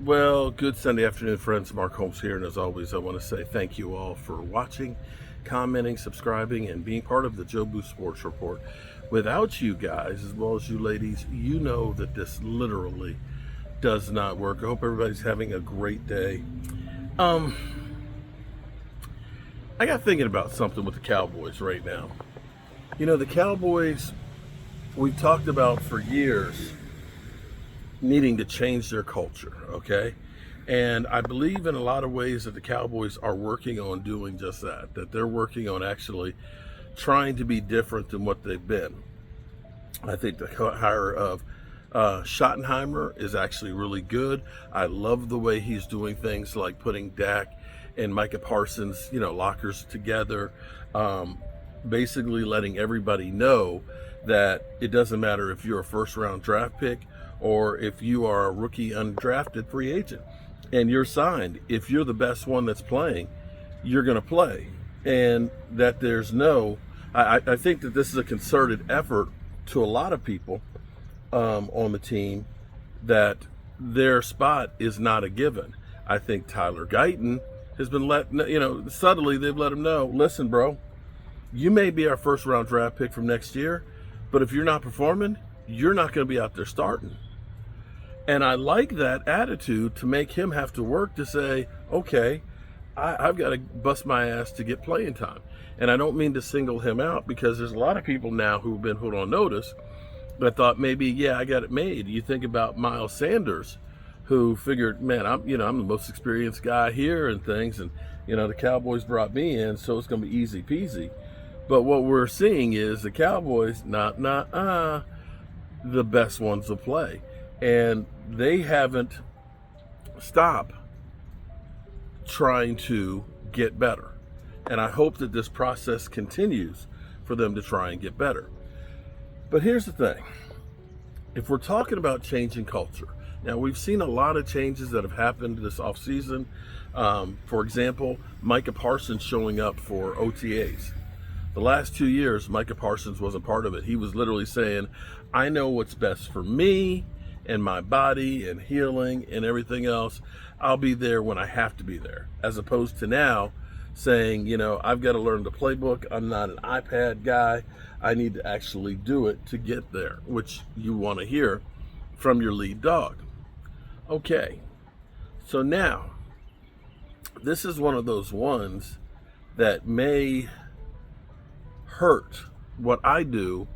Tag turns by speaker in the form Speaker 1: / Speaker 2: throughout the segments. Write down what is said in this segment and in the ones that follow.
Speaker 1: Well, good Sunday afternoon, friends. Mark Holmes here, and as always, I want to say thank you all for watching, commenting, subscribing, and being part of the Joe Boo Sports Report. Without you guys, as well as you ladies, you know that this literally does not work. I hope everybody's having a great day. Um, I got thinking about something with the Cowboys right now. You know, the Cowboys, we've talked about for years needing to change their culture, okay? And I believe in a lot of ways that the Cowboys are working on doing just that they're working on actually trying to be different than what they've been. I think the hire of Schottenheimer is actually really good. I love the way he's doing things like putting Dak and Micah Parsons, lockers together, basically letting everybody know that it doesn't matter if you're a first round draft pick or if you are a rookie undrafted free agent and you're signed. If you're the best one that's playing, you're going to play. And that there's I think that this is a concerted effort to a lot of people on the team that their spot is not a given. I think Tyler Guyton has been subtly they've let him know, listen, bro, you may be our first round draft pick from next year, but if you're not performing, you're not going to be out there starting. And I like that attitude to make him have to work to say, okay, I've got to bust my ass to get playing time. And I don't mean to single him out because there's a lot of people now who've been put on notice that thought maybe, yeah, I got it made. You think about Miles Sanders, who figured, man, I'm the most experienced guy here and things. And, the Cowboys brought me in, so it's going to be easy peasy. But what we're seeing is the Cowboys, the best ones to play. And they haven't stopped trying to get better. And I hope that this process continues for them to try and get better. But here's the thing. If we're talking about changing culture, now we've seen a lot of changes that have happened this offseason. For example, Micah Parsons showing up for OTAs. The last 2 years, Micah Parsons wasn't part of it. He was literally saying, I know what's best for me and my body and healing and everything else. I'll be there when I have to be there. As opposed to now saying, I've got to learn the playbook. I'm not an iPad guy. I need to actually do it to get there, which you want to hear from your lead dog. Okay, so now this is one of those ones that may hurt what I do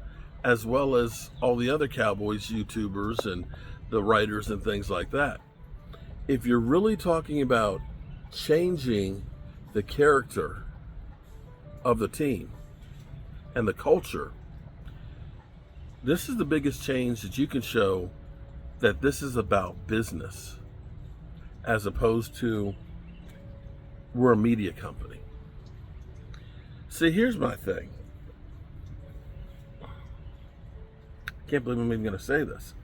Speaker 1: as well as all the other Cowboys YouTubers and the writers and things like that. If you're really talking about changing the character of the team and the culture, this is the biggest change that you can show that this is about business as opposed to we're a media company. See, here's my thing. Can't believe I'm even going to say this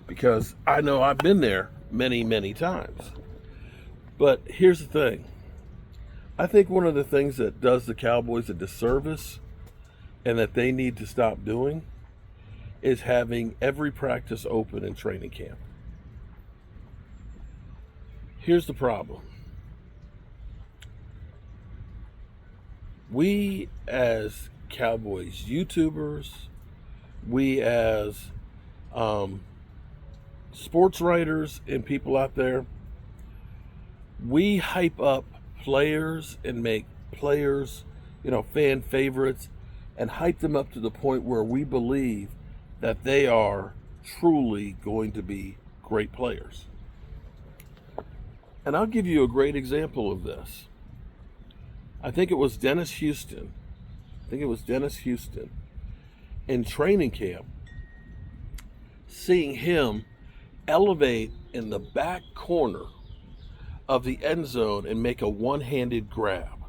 Speaker 1: because I know I've been there many, many times. But here's the thing. I think one of the things that does the Cowboys a disservice and that they need to stop doing is having every practice open in training camp. Here's the problem. We as Cowboys YouTubers, we as sports writers and people out there, we hype up players and make players, fan favorites and hype them up to the point where we believe that they are truly going to be great players. And I'll give you a great example of this. I think it was Dennis Houston in training camp, seeing him elevate in the back corner of the end zone and make a one-handed grab.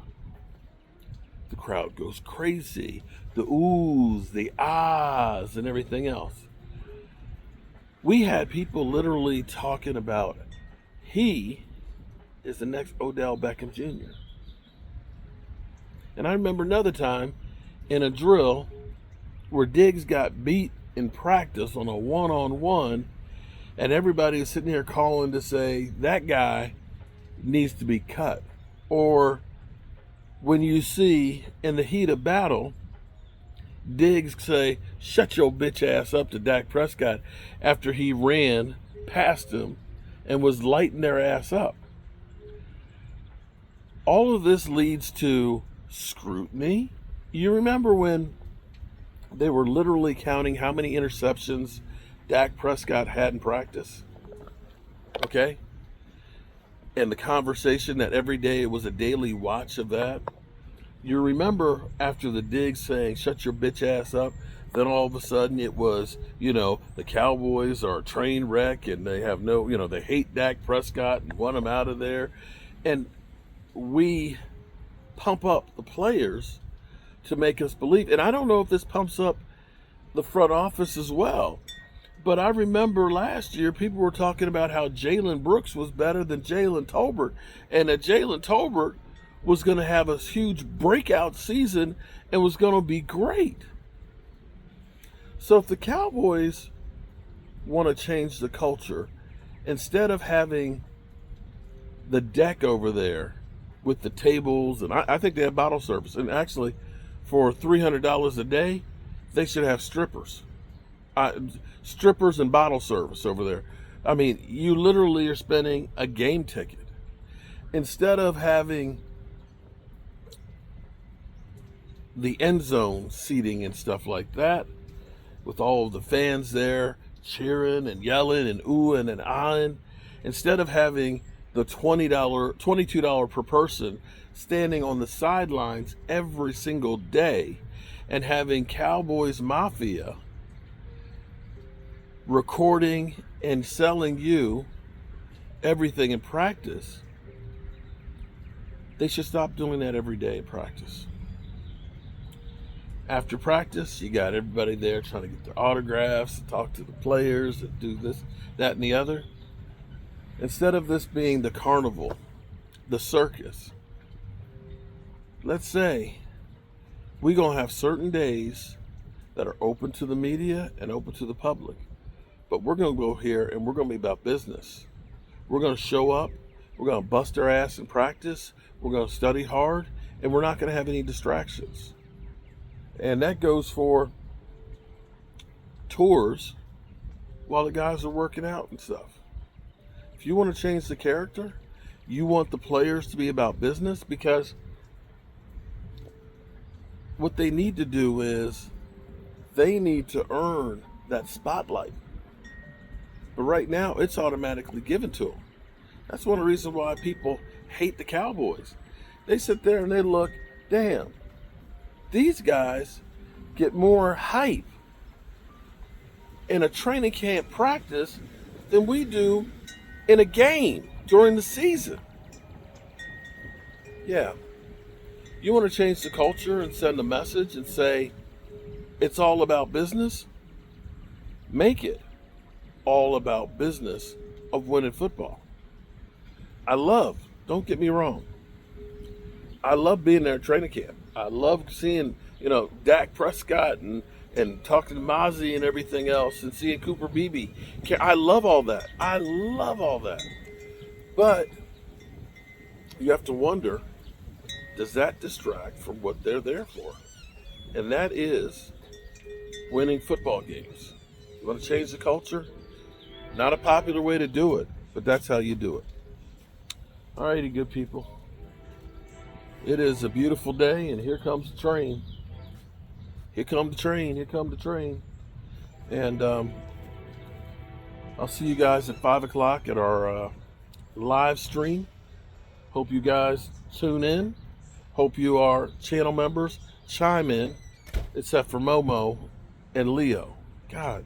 Speaker 1: The crowd goes crazy. The oohs, the ahs, and everything else. We had people literally talking about he is the next Odell Beckham Jr. And I remember another time in a drill where Diggs got beat in practice on a one-on-one, And everybody is sitting here calling to say that guy needs to be cut. Or when you see in the heat of battle, Diggs say, shut your bitch ass up to Dak Prescott after he ran past him and was lighting their ass up. All of this leads to scrutiny. You remember when they were literally counting how many interceptions Dak Prescott had in practice? Okay? And the conversation that every day it was a daily watch of that. You remember after the Diggs saying, shut your bitch ass up, then all of a sudden it was, the Cowboys are a train wreck and they have they hate Dak Prescott and want him out of there. And we pump up the players to make us believe. And I don't know if this pumps up the front office as well. But I remember last year people were talking about how Jalen Brooks was better than Jalen Tolbert. And that Jalen Tolbert was going to have a huge breakout season and was going to be great. So if the Cowboys want to change the culture, instead of having the deck over there with the tables, and I think they have bottle service, and actually for $300 a day, they should have strippers. Strippers and bottle service over there. I mean, you literally are spending a game ticket. Instead of having the end zone seating and stuff like that, with all of the fans there cheering and yelling and oohing and ahhing, instead of having the $22 per person standing on the sidelines every single day and having Cowboys Mafia recording and selling you everything in practice, they should stop doing that every day in practice. After practice, you got everybody there trying to get their autographs, talk to the players, and do this, that, and the other. Instead of this being the carnival, the circus, let's say we're going to have certain days that are open to the media and open to the public. But we're going to go here and we're going to be about business. We're going to show up. We're going to bust our ass in practice. We're going to study hard. And we're not going to have any distractions. And that goes for tours while the guys are working out and stuff. If you want to change the character, you want the players to be about business, because what they need to do is they need to earn that spotlight. But right now, it's automatically given to them. That's one of the reasons why people hate the Cowboys. They sit there and they look, damn, these guys get more hype in a training camp practice than we do in a game during the season. Yeah. You want to change the culture and send a message and say it's all about business? Make it all about business of winning football. Don't get me wrong, I love being there at training camp. I love seeing, Dak Prescott and talking to Mozzie and everything else and seeing Cooper Beebe. I love all that. But you have to wonder, does that distract from what they're there for? And that is winning football games. You want to change the culture? Not a popular way to do it, but that's how you do it. All righty, good people. It is a beautiful day, and here comes the train. Here come the train. And I'll see you guys at 5 o'clock at our live stream. Hope you guys tune in. Hope you are channel members. Chime in, except for Momo and Leo. God,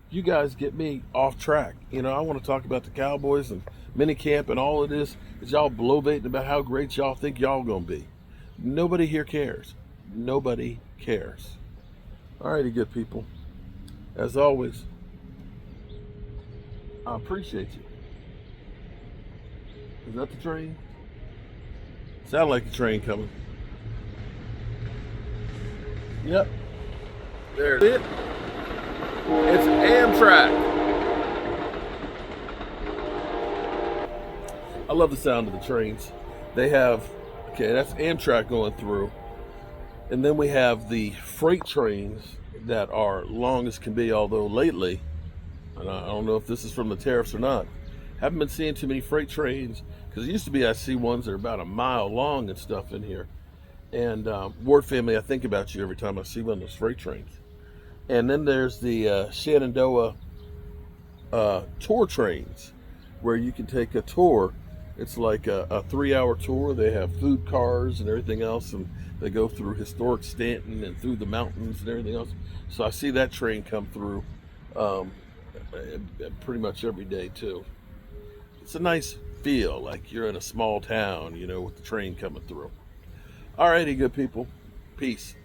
Speaker 1: you guys get me off track. I want to talk about the Cowboys and minicamp, and all it is y'all bloviating about how great y'all think y'all gonna be. Nobody here cares. Nobody cares. All righty, good people. As always, I appreciate you. Is that the train? Sound like the train coming. Yep. There it is. It's Amtrak. I love the sound of the trains. They have, okay, that's Amtrak going through. And then we have the freight trains that are long as can be, although lately, and I don't know if this is from the tariffs or not, haven't been seeing too many freight trains, because it used to be I see ones that are about a mile long and stuff in here. And Ward family, I think about you every time I see one of those freight trains. And then there's the Shenandoah tour trains, where you can take a tour. It's like a 3-hour tour. They have food cars and everything else, and they go through historic Stanton and through the mountains and everything else. So I see that train come through pretty much every day too. It's a nice feel, like you're in a small town, with the train coming through. Alrighty, good people. Peace.